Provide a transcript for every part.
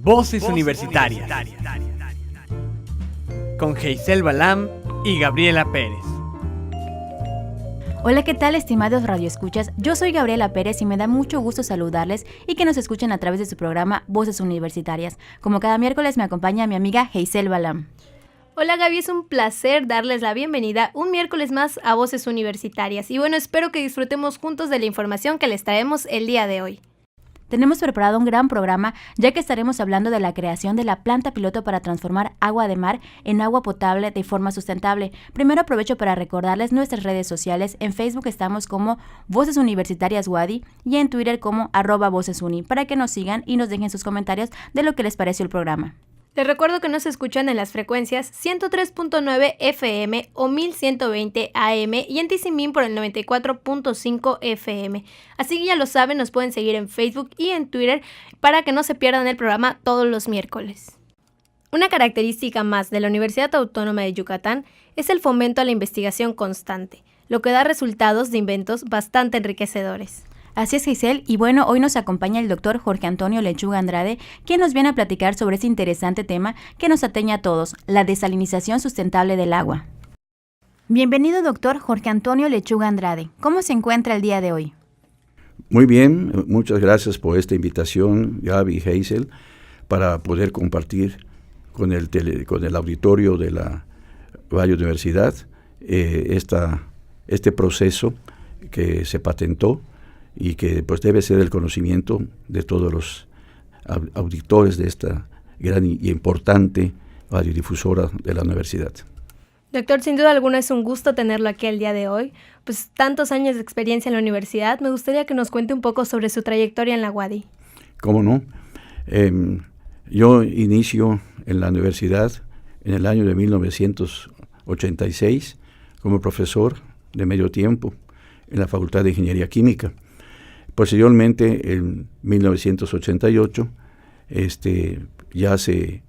Voces Universitarias con Geisel Balam y Gabriela Pérez. Hola, ¿qué tal, estimados radioescuchas? Yo soy Gabriela Pérez y me da mucho gusto saludarles y que nos escuchen a través de su programa Voces Universitarias. Como cada miércoles me acompaña mi amiga Geisel Balam. Hola Gaby, es un placer darles la bienvenida un miércoles más a Voces Universitarias. Y bueno, espero que disfrutemos juntos de la información que les traemos el día de hoy. Tenemos preparado un gran programa, ya que estaremos hablando de la creación de la planta piloto para transformar agua de mar en agua potable de forma sustentable. Primero aprovecho para recordarles nuestras redes sociales. En Facebook estamos como Voces Universitarias Wadi y en Twitter como @vocesuni, para que nos sigan y nos dejen sus comentarios de lo que les pareció el programa. Les recuerdo que nos escuchan en las frecuencias 103.9 FM o 1120 AM y en Tizimín por el 94.5 FM. Así que ya lo saben, nos pueden seguir en Facebook y en Twitter para que no se pierdan el programa todos los miércoles. Una característica más de la Universidad Autónoma de Yucatán es el fomento a la investigación constante, lo que da resultados de inventos bastante enriquecedores. Así es, Geisel, y bueno, hoy nos acompaña el doctor Jorge Antonio Lechuga Andrade, quien nos viene a platicar sobre ese interesante tema que nos atañe a todos, la desalinización sustentable del agua. Bienvenido, doctor Jorge Antonio Lechuga Andrade. ¿Cómo se encuentra el día de hoy? Muy bien, muchas gracias por esta invitación, Gaby y Geisel, para poder compartir con el auditorio de la Radio Universidad este proceso que se patentó y que pues debe ser el conocimiento de todos los auditores de esta gran y importante radiodifusora de la universidad. Doctor, sin duda alguna es un gusto tenerlo aquí el día de hoy. Pues tantos años de experiencia en la universidad, me gustaría que nos cuente un poco sobre su trayectoria en la UADY. ¿Cómo no? Yo inicio en la universidad en el año de 1986 como profesor de medio tiempo en la Facultad de Ingeniería Química. Posteriormente, en 1988, ya se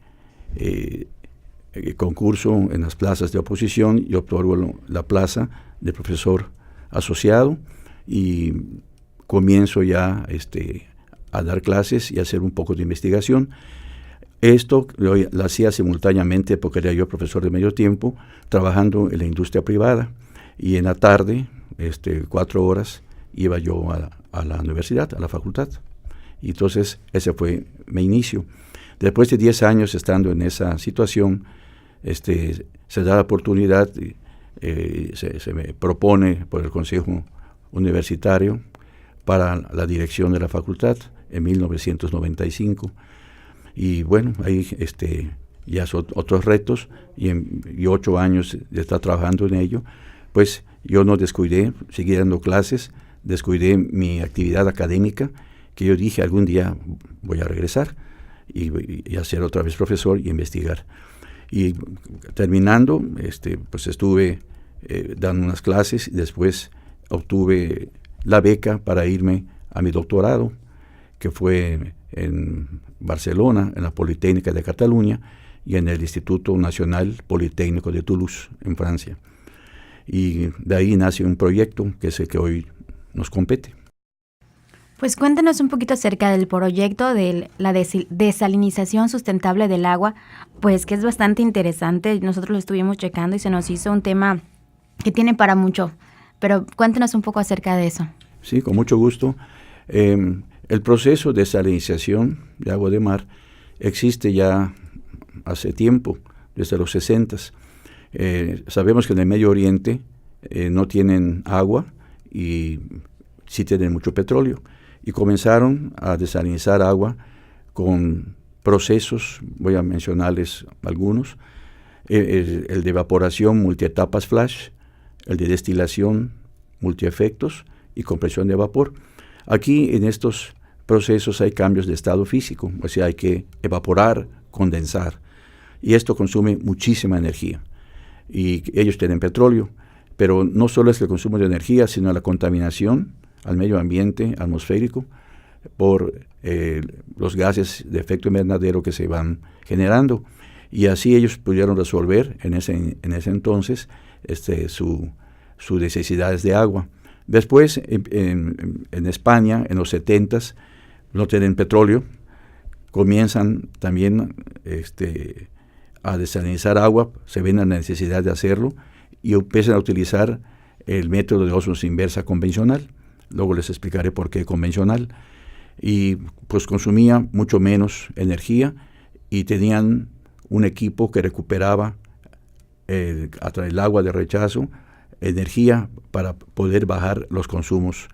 concurso en las plazas de oposición y obtuvo la plaza de profesor asociado y comienzo ya a dar clases y a hacer un poco de investigación. Esto lo hacía simultáneamente porque era yo profesor de medio tiempo, trabajando en la industria privada, y en la tarde, 4 horas, iba yo a la universidad, a la facultad. Y entonces ese fue mi inicio. Después de 10 años estando en esa situación, se da la oportunidad, se me propone por el Consejo Universitario para la dirección de la facultad en 1995. Y bueno, ahí ya son otros retos y 8 años de estar trabajando en ello, pues yo no descuidé, seguí dando clases, descuidé mi actividad académica, que yo dije algún día voy a regresar y a ser otra vez profesor y investigar. Y terminando, pues estuve dando unas clases y después obtuve la beca para irme a mi doctorado, que fue en Barcelona, en la Politécnica de Cataluña y en el Instituto Nacional Politécnico de Toulouse, en Francia. Y de ahí nace un proyecto que es el que hoy nos compete. Pues cuéntanos un poquito acerca del proyecto de la desalinización sustentable del agua, pues que es bastante interesante. Nosotros lo estuvimos checando y se nos hizo un tema que tiene para mucho, pero cuéntanos un poco acerca de eso. Sí, con mucho gusto. El proceso de desalinización de agua de mar existe ya hace tiempo, desde los 60s. Sabemos que en el Medio Oriente no tienen agua y sí tienen mucho petróleo. Y comenzaron a desalinizar agua con procesos, voy a mencionarles algunos, el de evaporación multietapas flash, el de destilación multiefectos y compresión de vapor. Aquí en estos procesos hay cambios de estado físico, o sea, hay que evaporar, condensar, y esto consume muchísima energía. Y ellos tienen petróleo, pero no solo es el consumo de energía, sino la contaminación al medio ambiente atmosférico por los gases de efecto invernadero que se van generando. Y así ellos pudieron resolver en ese entonces sus necesidades de agua. Después, en España, en los 70s, no tienen petróleo, comienzan también a desalinizar agua, se ven la necesidad de hacerlo y empiezan a utilizar el método de ósmosis inversa convencional. Luego les explicaré por qué convencional. Y pues consumía mucho menos energía y tenían un equipo que recuperaba a través del agua de rechazo energía para poder bajar los consumos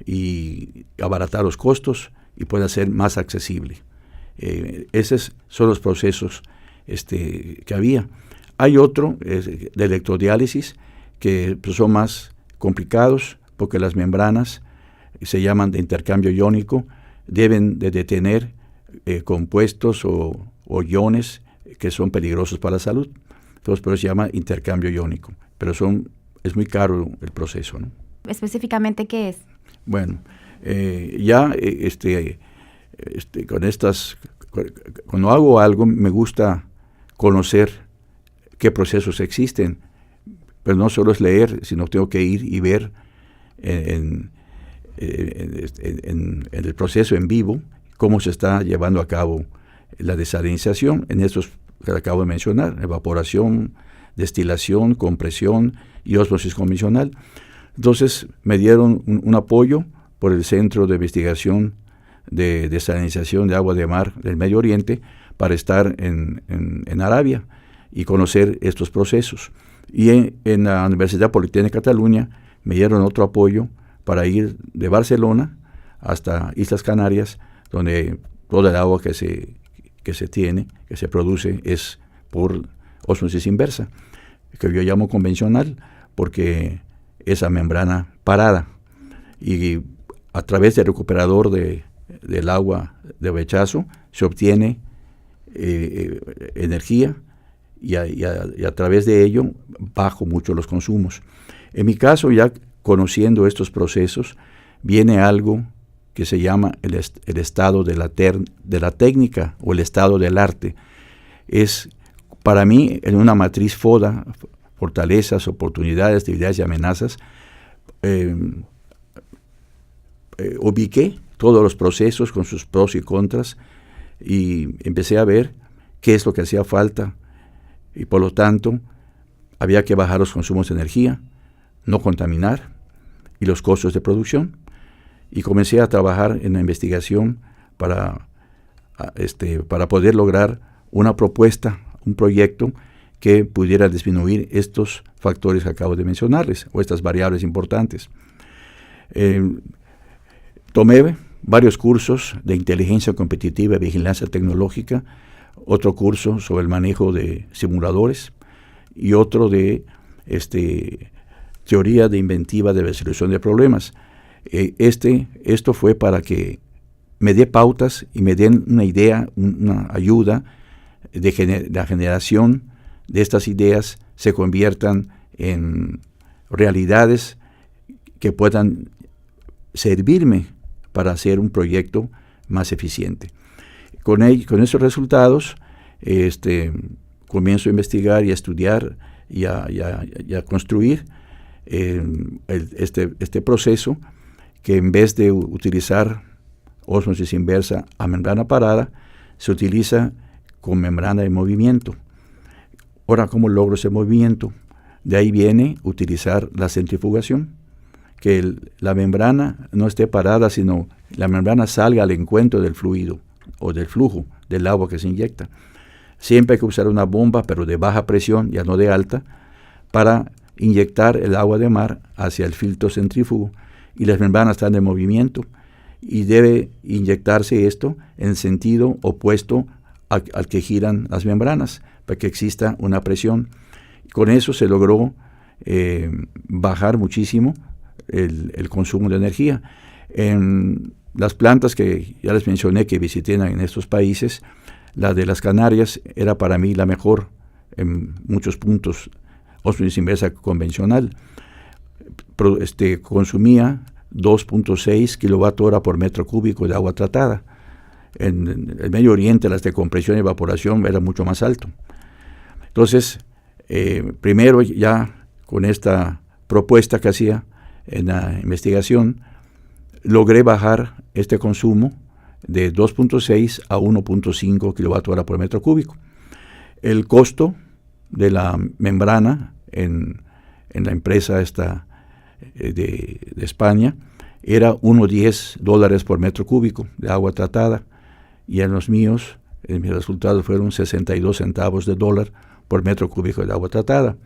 y abaratar los costos y pueda ser más accesible. Esos son los procesos que había. Hay otro de electrodiálisis que pues, son más complicados porque las membranas se llaman de intercambio iónico, deben de detener compuestos o iones que son peligrosos para la salud. Entonces, por eso se llama intercambio iónico. Pero es muy caro el proceso, ¿no? ¿Específicamente qué es? Bueno, cuando hago algo me gusta conocer qué procesos existen, pero no solo es leer, sino tengo que ir y ver en el proceso en vivo cómo se está llevando a cabo la desalinización en estos que acabo de mencionar: evaporación, destilación, compresión y ósmosis convencional. Entonces me dieron un apoyo por el Centro de Investigación de Desalinización de Agua de Mar del Medio Oriente para estar en Arabia y conocer estos procesos. Y en la Universidad Politécnica de Cataluña me dieron otro apoyo para ir de Barcelona hasta Islas Canarias, donde toda el agua que se produce es por ósmosis inversa, que yo llamo convencional porque es a membrana parada y a través del recuperador del agua de rechazo se obtiene energía y a través de ello bajo mucho los consumos. En mi caso, ya conociendo estos procesos, viene algo que se llama el estado de la técnica o el estado del arte. Es para mí en una matriz FODA, fortalezas, oportunidades, debilidades y amenazas, ubiqué todos los procesos con sus pros y contras y empecé a ver qué es lo que hacía falta y por lo tanto había que bajar los consumos de energía, no contaminar y los costos de producción, y comencé a trabajar en la investigación para poder lograr una propuesta, un proyecto que pudiera disminuir estos factores que acabo de mencionarles o estas variables importantes. Tomé varios cursos de inteligencia competitiva y vigilancia tecnológica, otro curso sobre el manejo de simuladores y otro de teoría de inventiva de resolución de problemas. Esto fue para que me dé pautas y me den una idea, una ayuda de la generación de estas ideas se conviertan en realidades que puedan servirme para hacer un proyecto más eficiente. Con esos resultados, comienzo a investigar y a estudiar y a construir este proceso que en vez de utilizar ósmosis inversa a membrana parada, se utiliza con membrana de movimiento. Ahora, ¿cómo logro ese movimiento? De ahí viene utilizar la centrifugación, que la membrana no esté parada, sino la membrana salga al encuentro del fluido o del flujo del agua que se inyecta. Siempre hay que usar una bomba, pero de baja presión, ya no de alta, para inyectar el agua de mar hacia el filtro centrífugo, y las membranas están en movimiento, y debe inyectarse esto en sentido opuesto al que giran las membranas, para que exista una presión. Con eso se logró bajar muchísimo el consumo de energía. En las plantas que ya les mencioné que visité en estos países, la de las Canarias era para mí la mejor en muchos puntos. Ósmosis inversa convencional consumía 2.6 kWh por metro cúbico de agua tratada. En el Medio Oriente las de compresión y evaporación eran mucho más alto. Entonces, primero ya con esta propuesta que hacía en la investigación, logré bajar este consumo de 2.6 a 1.5 kWh por metro cúbico. El costo de la membrana en la empresa esta de España era $1.10 por metro cúbico de agua tratada, y en los míos, mis resultados fueron 62 centavos de dólar por metro cúbico de agua tratada.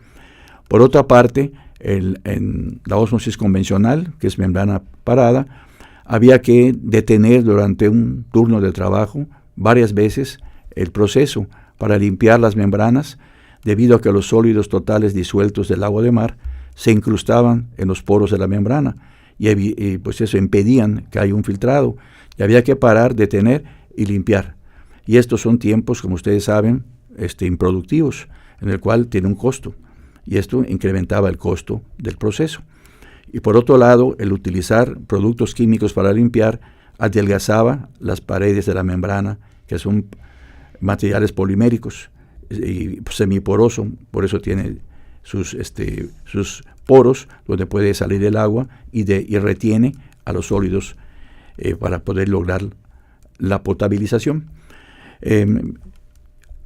Por otra parte, en la ósmosis convencional, que es membrana parada, había que detener durante un turno de trabajo varias veces el proceso para limpiar las membranas, debido a que los sólidos totales disueltos del agua de mar se incrustaban en los poros de la membrana y pues eso impedían que haya un filtrado, y había que parar, detener y limpiar. Y estos son tiempos, como ustedes saben, improductivos, en el cual tiene un costo, y esto incrementaba el costo del proceso. Y por otro lado, el utilizar productos químicos para limpiar adelgazaba las paredes de la membrana, que son materiales poliméricos y semiporoso, por eso tiene sus poros donde puede salir el agua y retiene a los sólidos para poder lograr la potabilización.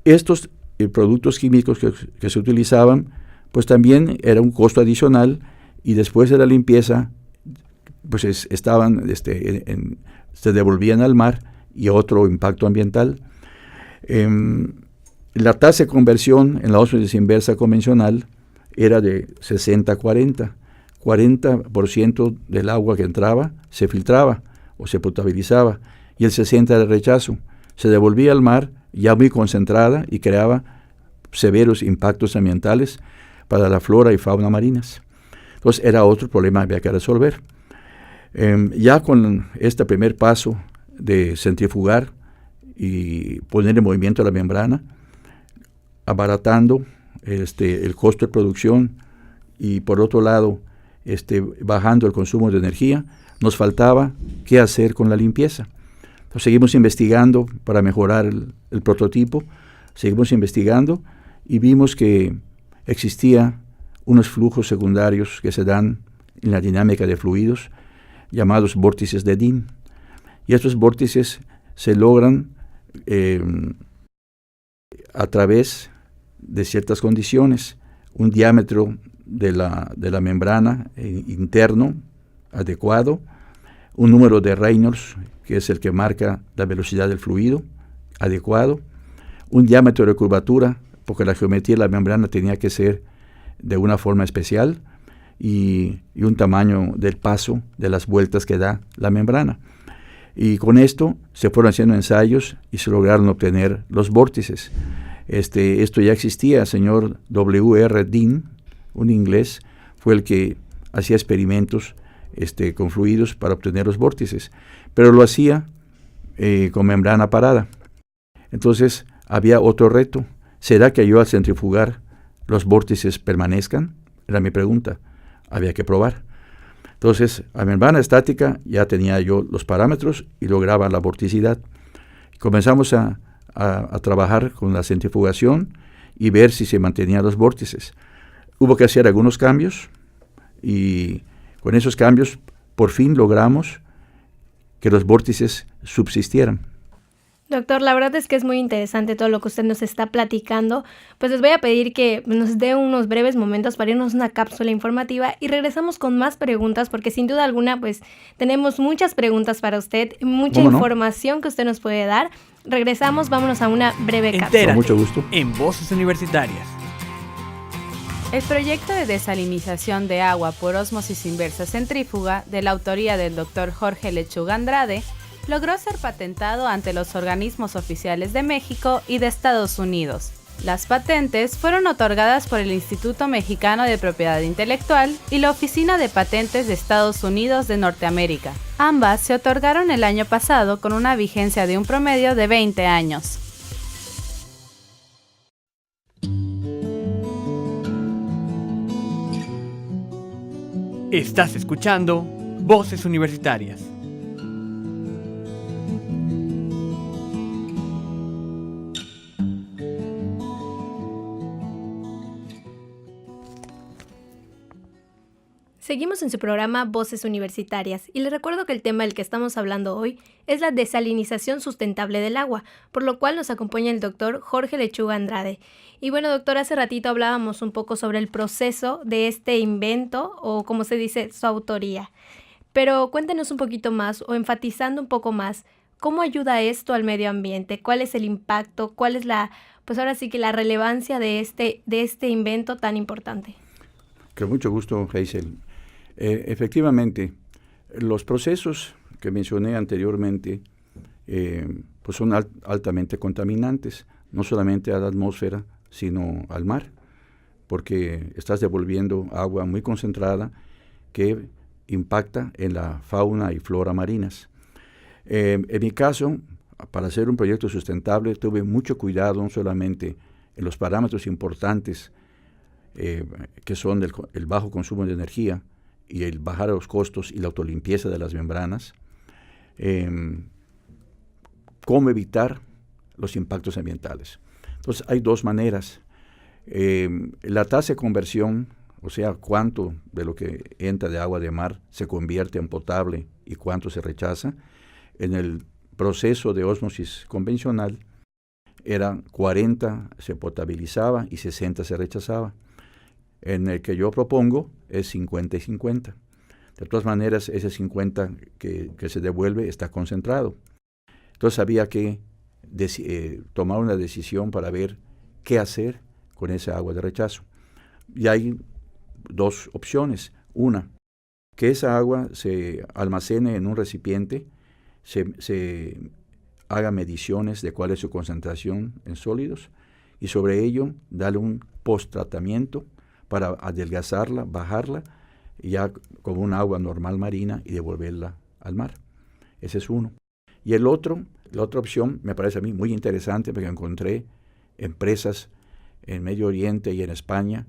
Estos productos químicos que se utilizaban, pues también era un costo adicional, y después de la limpieza, pues se devolvían al mar, y otro impacto ambiental. La tasa de conversión en la ósmosis inversa convencional era de 60-40. 40% del agua que entraba se filtraba o se potabilizaba, y el 60% de rechazo. Se devolvía al mar ya muy concentrada y creaba severos impactos ambientales para la flora y fauna marinas. Entonces era otro problema que había que resolver. Ya con este primer paso de centrifugar y poner en movimiento la membrana, abaratando el costo de producción, y por otro lado bajando el consumo de energía, nos faltaba qué hacer con la limpieza. Entonces seguimos investigando para mejorar el prototipo, seguimos investigando, y vimos que existía unos flujos secundarios que se dan en la dinámica de fluidos, llamados vórtices de Dean. Y estos vórtices se logran a través de ciertas condiciones: un diámetro de la membrana interno adecuado, un número de Reynolds, que es el que marca la velocidad del fluido, adecuado, un diámetro de curvatura, porque la geometría de la membrana tenía que ser de una forma especial, y un tamaño del paso de las vueltas que da la membrana. Y con esto se fueron haciendo ensayos y se lograron obtener los vórtices. Esto ya existía. El señor W.R. Dean, un inglés, fue el que hacía experimentos con fluidos para obtener los vórtices, pero lo hacía con membrana parada. Entonces había otro reto: ¿será que yo al centrifugar los vórtices permanezcan? Era mi pregunta. Había que probar. Entonces, a membrana estática ya tenía yo los parámetros y lograba la vorticidad. Comenzamos a trabajar con la centrifugación y ver si se mantenían los vórtices. Hubo que hacer algunos cambios, y con esos cambios por fin logramos que los vórtices subsistieran. Doctor, la verdad es que es muy interesante todo lo que usted nos está platicando. Pues les voy a pedir que nos dé unos breves momentos para irnos a una cápsula informativa, y regresamos con más preguntas, porque sin duda alguna pues tenemos muchas preguntas para usted, mucha información que usted nos puede dar. Regresamos, vámonos a una breve cápsula. Entérate, con mucho gusto, en Voces Universitarias. El proyecto de desalinización de agua por ósmosis inversa centrífuga, de la autoría del Dr. Jorge Lechuga Andrade, logró ser patentado ante los organismos oficiales de México y de Estados Unidos. Las patentes fueron otorgadas por el Instituto Mexicano de Propiedad Intelectual y la Oficina de Patentes de Estados Unidos de Norteamérica. Ambas se otorgaron el año pasado con una vigencia de un promedio de 20 años. Estás escuchando Voces Universitarias. Seguimos en su programa Voces Universitarias y les recuerdo que el tema del que estamos hablando hoy es la desalinización sustentable del agua, por lo cual nos acompaña el doctor Jorge Lechuga Andrade. Y bueno, doctor, hace ratito hablábamos un poco sobre el proceso de este invento o, como se dice, su autoría. Pero cuéntenos un poquito más o enfatizando un poco más, ¿cómo ayuda esto al medio ambiente? ¿Cuál es el impacto? ¿Cuál es pues ahora sí que la relevancia de este invento tan importante? Con mucho gusto, Hazel. Efectivamente, los procesos que mencioné anteriormente pues son altamente contaminantes, no solamente a la atmósfera, sino al mar, porque estás devolviendo agua muy concentrada que impacta en la fauna y flora marinas. En mi caso, para hacer un proyecto sustentable, tuve mucho cuidado no solamente en los parámetros importantes que son el bajo consumo de energía y el bajar los costos y la autolimpieza de las membranas, cómo evitar los impactos ambientales. Entonces, hay dos maneras. La tasa de conversión, o sea, cuánto de lo que entra de agua de mar se convierte en potable y cuánto se rechaza. En el proceso de ósmosis convencional, era 40 se potabilizaba y 60 se rechazaba. En el que yo propongo es 50 y 50. De todas maneras, ese 50 que se devuelve está concentrado. Entonces había que tomar una decisión para ver qué hacer con esa agua de rechazo. Y hay dos opciones. Una, que esa agua se almacene en un recipiente, se haga mediciones de cuál es su concentración en sólidos y sobre ello darle un post-tratamiento para adelgazarla, bajarla, ya como un agua normal marina y devolverla al mar. Ese es uno. Y la otra opción me parece a mí muy interesante porque encontré empresas en Medio Oriente y en España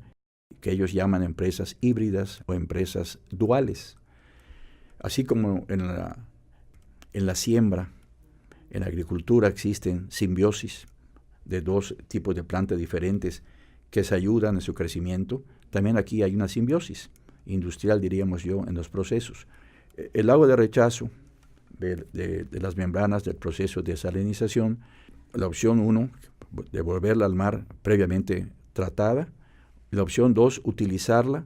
que ellos llaman empresas híbridas o empresas duales. Así como en la siembra, en la agricultura existen simbiosis de dos tipos de plantas diferentes que se ayudan en su crecimiento, también aquí hay una simbiosis industrial, diríamos yo, en los procesos. El agua de rechazo de las membranas del proceso de desalinización, la opción 1, devolverla al mar previamente tratada. La opción 2, utilizarla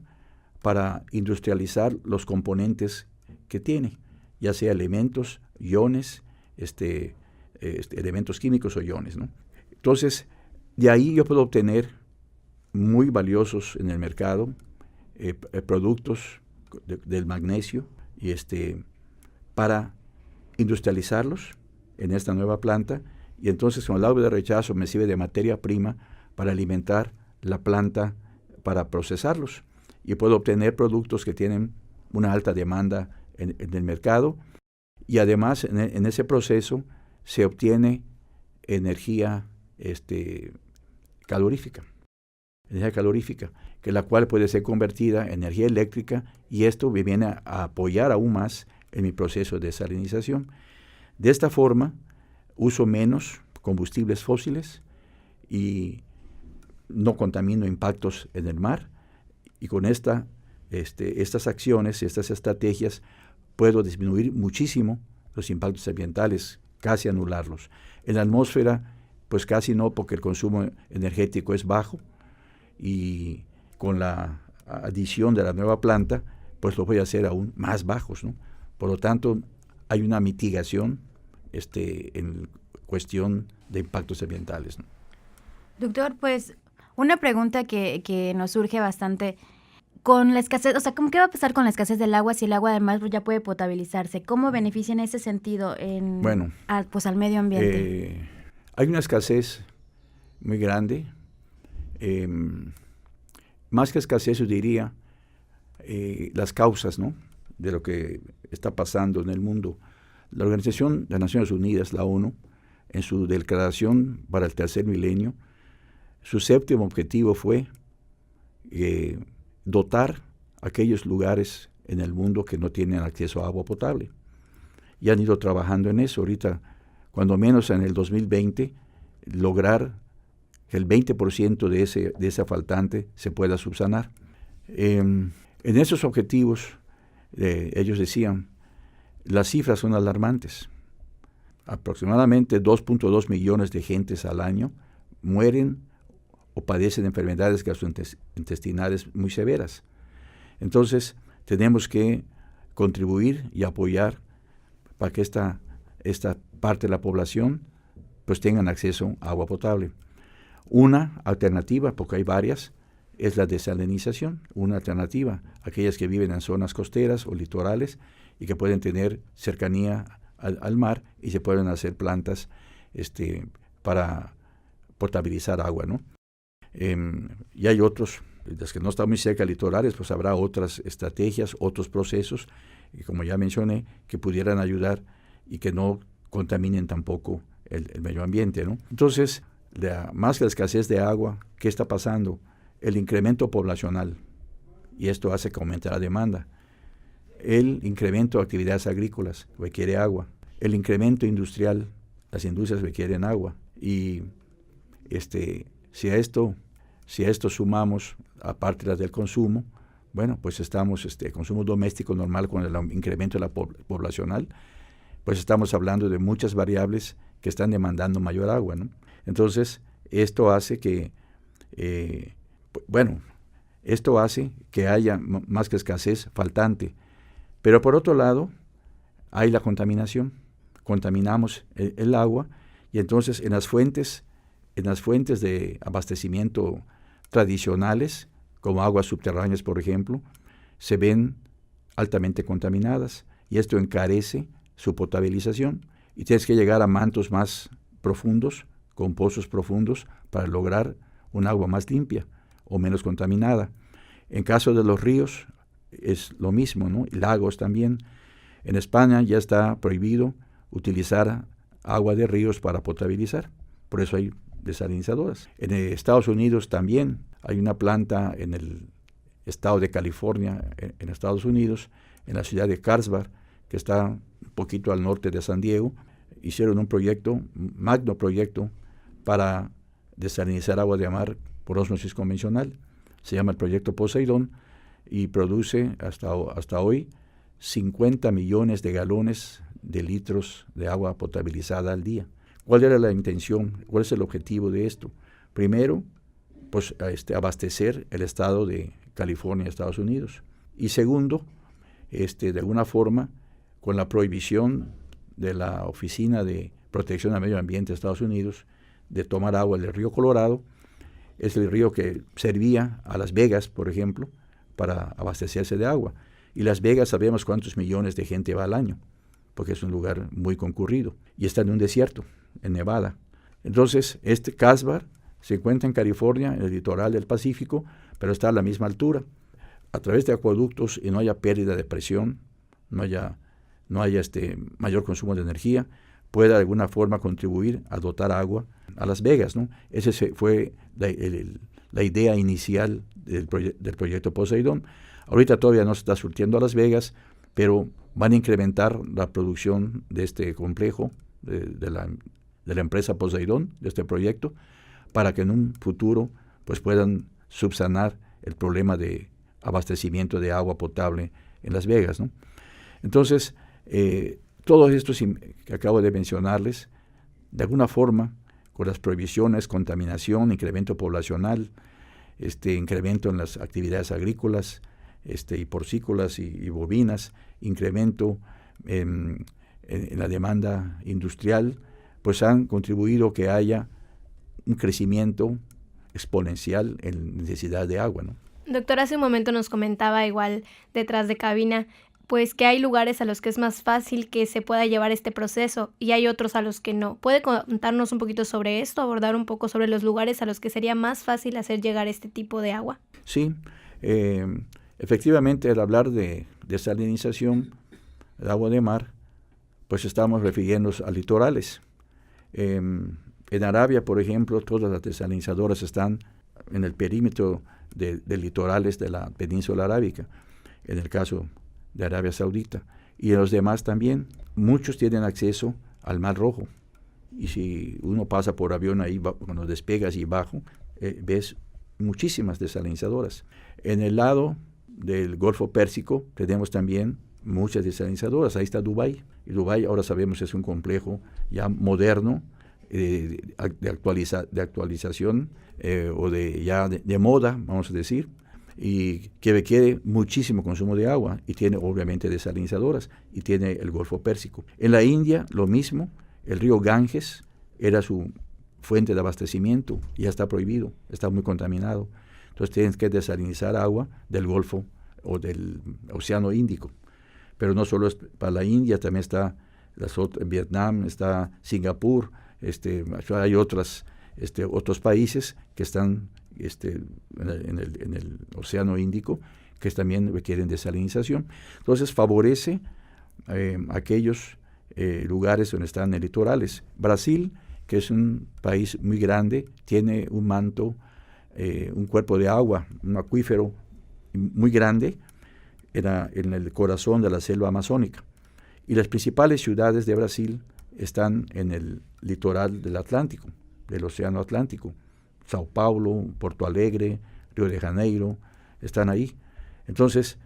para industrializar los componentes que tiene, ya sea elementos, iones, elementos químicos o iones, ¿no? Entonces, de ahí yo puedo obtener muy valiosos en el mercado productos del magnesio y para industrializarlos en esta nueva planta, y entonces con el agua de rechazo me sirve de materia prima para alimentar la planta para procesarlos, y puedo obtener productos que tienen una alta demanda en el mercado, y además en ese proceso se obtiene energía calorífica, que la cual puede ser convertida en energía eléctrica, y esto me viene a apoyar aún más en mi proceso de desalinización. De esta forma, uso menos combustibles fósiles y no contamino impactos en el mar, y con estas acciones, estas estrategias, puedo disminuir muchísimo los impactos ambientales, casi anularlos. En la atmósfera, pues casi no, porque el consumo energético es bajo, y con la adición de la nueva planta, pues lo voy a hacer aún más bajos, ¿no? Por lo tanto, hay una mitigación en cuestión de impactos ambientales, ¿no? Doctor, pues una pregunta que nos surge bastante con la escasez, o sea, ¿qué va a pasar con la escasez del agua si el agua además ya puede potabilizarse? ¿Cómo beneficia en ese sentido al medio ambiente? Hay una escasez muy grande. Más que escasez, yo diría las causas, ¿no?, de lo que está pasando en el mundo. La Organización de las Naciones Unidas, la ONU, en su declaración para el tercer milenio, su séptimo objetivo fue dotar aquellos lugares en el mundo que no tienen acceso a agua potable. Y han ido trabajando en eso. Ahorita, cuando menos en el 2020, lograr que el 20% de esa faltante se pueda subsanar. En esos objetivos, ellos decían, las cifras son alarmantes. Aproximadamente 2.2 millones de gentes al año mueren o padecen enfermedades gastrointestinales muy severas. Entonces, tenemos que contribuir y apoyar para que esta parte de la población pues tengan acceso a agua potable. Una alternativa, porque hay varias, es la desalinización. Una alternativa, aquellas que viven en zonas costeras o litorales y que pueden tener cercanía al mar y se pueden hacer plantas para potabilizar agua, ¿no? Y hay otros, los que no están muy cerca de litorales, pues habrá otras estrategias, otros procesos, y como ya mencioné, que pudieran ayudar y que no contaminen tampoco el medio ambiente, ¿no? Entonces, más que la escasez de agua, ¿qué está pasando? El incremento poblacional, y esto hace que aumente la demanda. El incremento de actividades agrícolas requiere agua. El incremento industrial, las industrias requieren agua. Y si a esto sumamos, aparte de las del consumo, bueno, pues estamos, consumo doméstico normal con el incremento de la poblacional, pues estamos hablando de muchas variables que están demandando mayor agua, ¿no? Entonces, esto hace que haya más que escasez, faltante. Pero por otro lado, hay la contaminación. Contaminamos el agua y entonces en las fuentes de abastecimiento tradicionales, como aguas subterráneas, por ejemplo, se ven altamente contaminadas y esto encarece su potabilización y tienes que llegar a mantos más profundos, con pozos profundos, para lograr un agua más limpia o menos contaminada. En caso de los ríos es lo mismo, ¿no? Y lagos también. En España ya está prohibido utilizar agua de ríos para potabilizar, por eso hay desalinizadoras. En Estados Unidos también hay una planta en el estado de California, en Estados Unidos, en la ciudad de Carlsbad, que está un poquito al norte de San Diego. Hicieron un magno proyecto para desalinizar agua de mar por ósmosis convencional. Se llama el proyecto Poseidón y produce hasta hoy 50 millones de galones de litros de agua potabilizada al día. ¿Cuál era la intención? ¿Cuál es el objetivo de esto? Primero, pues abastecer el estado de California, Estados Unidos. Y segundo, de alguna forma, con la prohibición de la Oficina de Protección al Medio Ambiente de Estados Unidos de tomar agua del río Colorado, es el río que servía a Las Vegas, por ejemplo, para abastecerse de agua. Y Las Vegas sabemos cuántos millones de gente va al año, porque es un lugar muy concurrido y está en un desierto, en Nevada. Entonces, Carlsbad se encuentra en California, en el litoral del Pacífico, pero está a la misma altura. A través de acueductos y no haya pérdida de presión, no haya mayor consumo de energía, pueda de alguna forma contribuir a dotar agua a Las Vegas, ¿no? Esa fue la idea inicial del proyecto Poseidón. Ahorita todavía no se está surtiendo a Las Vegas, pero van a incrementar la producción de este complejo, de la empresa Poseidón, de este proyecto, para que en un futuro pues puedan subsanar el problema de abastecimiento de agua potable en Las Vegas, ¿no? Entonces, todo esto que acabo de mencionarles, de alguna forma, con las prohibiciones, contaminación, incremento poblacional, incremento en las actividades agrícolas, y porcícolas y bovinas, incremento en la demanda industrial, pues han contribuido a que haya un crecimiento exponencial en necesidad de agua, ¿no? Doctor, hace un momento nos comentaba igual detrás de cabina, pues que hay lugares a los que es más fácil que se pueda llevar este proceso y hay otros a los que no. ¿Puede contarnos un poquito sobre esto, abordar un poco sobre los lugares a los que sería más fácil hacer llegar este tipo de agua? Sí, efectivamente, al hablar de desalinización del agua de mar, pues estamos refiriéndonos a litorales. En Arabia, por ejemplo, todas las desalinizadoras están en el perímetro de litorales de la península arábica, en el caso de Arabia Saudita, y en los demás también. Muchos tienen acceso al Mar Rojo, y si uno pasa por avión ahí, cuando despegas y bajo, ves muchísimas desalinizadoras. En el lado del Golfo Pérsico tenemos también muchas desalinizadoras. Ahí está Dubái. Y Dubái ahora sabemos es un complejo ya moderno de actualización o de moda, vamos a decir, y que requiere muchísimo consumo de agua y tiene obviamente desalinizadoras y tiene el Golfo Pérsico. En la India lo mismo, el río Ganges era su fuente de abastecimiento, ya está prohibido, está muy contaminado. Entonces tienes que desalinizar agua del Golfo o del Océano Índico. Pero no solo es para la India, también está Vietnam, está Singapur, hay otros países que están en el Océano Índico que también requieren desalinización. Entonces favorece aquellos lugares donde están en litorales. Brasil, que es un país muy grande, tiene un manto, un cuerpo de agua, un acuífero muy grande en el corazón de la selva amazónica. Y las principales ciudades de Brasil están en el litoral del Atlántico, del Océano Atlántico. Sao Paulo, Porto Alegre, Río de Janeiro, están ahí. Entonces,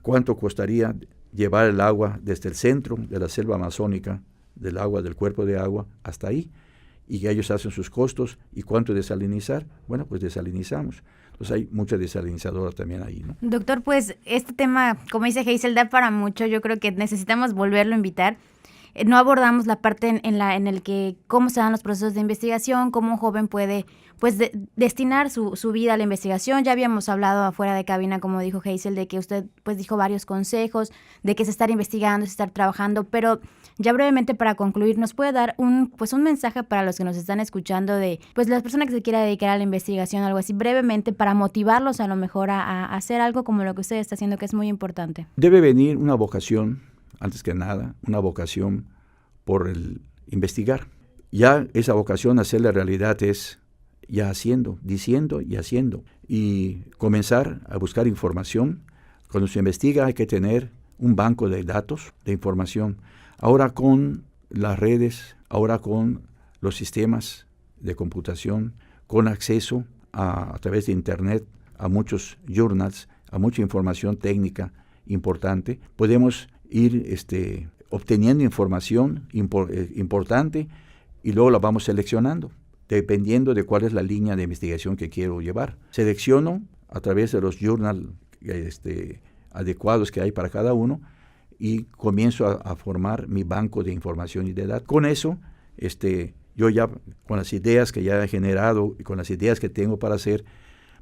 ¿cuánto costaría llevar el agua desde el centro de la selva amazónica, del agua, del cuerpo de agua, hasta ahí? Y que ellos hacen sus costos. ¿Y cuánto desalinizar? Bueno, pues desalinizamos. Entonces hay mucha desalinizadora también ahí, ¿no? Doctor, pues este tema, como dice Hazel, da para mucho. Yo creo que necesitamos volverlo a invitar. No abordamos la parte en el que cómo se dan los procesos de investigación, cómo un joven puede pues destinar su vida a la investigación. Ya habíamos hablado afuera de cabina, como dijo Hazel, de que usted pues dijo varios consejos, de que es estar investigando, es estar trabajando, pero ya brevemente para concluir, ¿nos puede dar un mensaje para los que nos están escuchando de pues las personas que se quieran dedicar a la investigación o algo así, brevemente, para motivarlos a lo mejor a hacer algo como lo que usted está haciendo, que es muy importante? Debe venir una vocación, antes que nada, una vocación por el investigar. Ya esa vocación, hacerla realidad, es ya haciendo, diciendo y haciendo. Y comenzar a buscar información. Cuando se investiga hay que tener un banco de datos, de información. Ahora con las redes, ahora con los sistemas de computación, con acceso a través de Internet a muchos journals, a mucha información técnica importante, podemos ir obteniendo información importante y luego la vamos seleccionando, dependiendo de cuál es la línea de investigación que quiero llevar. Selecciono a través de los journals adecuados que hay para cada uno y comienzo a formar mi banco de información y de datos. Con eso, yo ya con las ideas que ya he generado y con las ideas que tengo para hacer,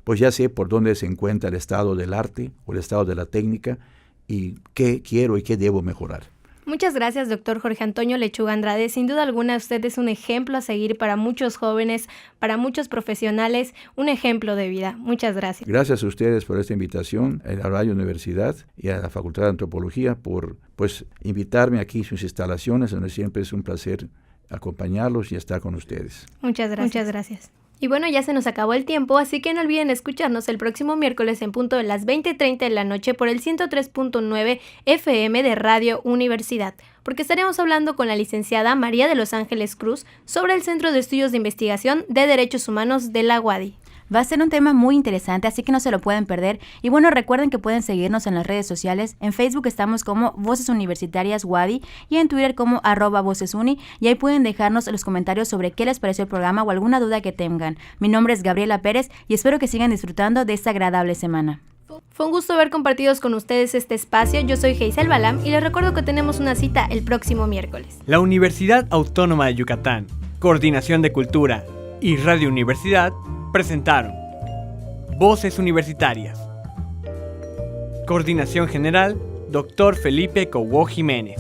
pues ya sé por dónde se encuentra el estado del arte o el estado de la técnica y qué quiero y qué debo mejorar. Muchas gracias, doctor Jorge Antonio Lechuga Andrade. Sin duda alguna, usted es un ejemplo a seguir para muchos jóvenes, para muchos profesionales, un ejemplo de vida. Muchas gracias. Gracias a ustedes por esta invitación, a la Radio Universidad y a la Facultad de Antropología por invitarme aquí a sus instalaciones, donde siempre es un placer acompañarlos y estar con ustedes. Muchas gracias. Muchas gracias. Y bueno, ya se nos acabó el tiempo, así que no olviden escucharnos el próximo miércoles en punto de las 20:30 de la noche por el 103.9 FM de Radio Universidad, porque estaremos hablando con la licenciada María de los Ángeles Cruz sobre el Centro de Estudios de Investigación de Derechos Humanos de la UADY. Va a ser un tema muy interesante, así que no se lo pueden perder. Y bueno, recuerden que pueden seguirnos en las redes sociales. En Facebook estamos como Voces Universitarias UADY y en Twitter como @vocesuni. Y ahí pueden dejarnos los comentarios sobre qué les pareció el programa o alguna duda que tengan. Mi nombre es Gabriela Pérez y espero que sigan disfrutando de esta agradable semana. Fue un gusto haber compartido con ustedes este espacio. Yo soy Hazel Balam y les recuerdo que tenemos una cita el próximo miércoles. La Universidad Autónoma de Yucatán, Coordinación de Cultura y Radio Universidad presentaron Voces Universitarias. Coordinación General, Dr. Felipe Cowó Jiménez.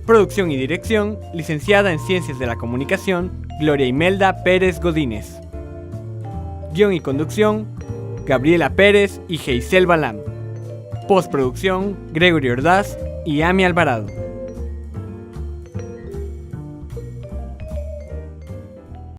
Producción y dirección, licenciada en Ciencias de la Comunicación, Gloria Imelda Pérez Godínez. Guión y conducción, Gabriela Pérez y Hazel Balam. Postproducción, Gregory Ordaz y Ami Alvarado.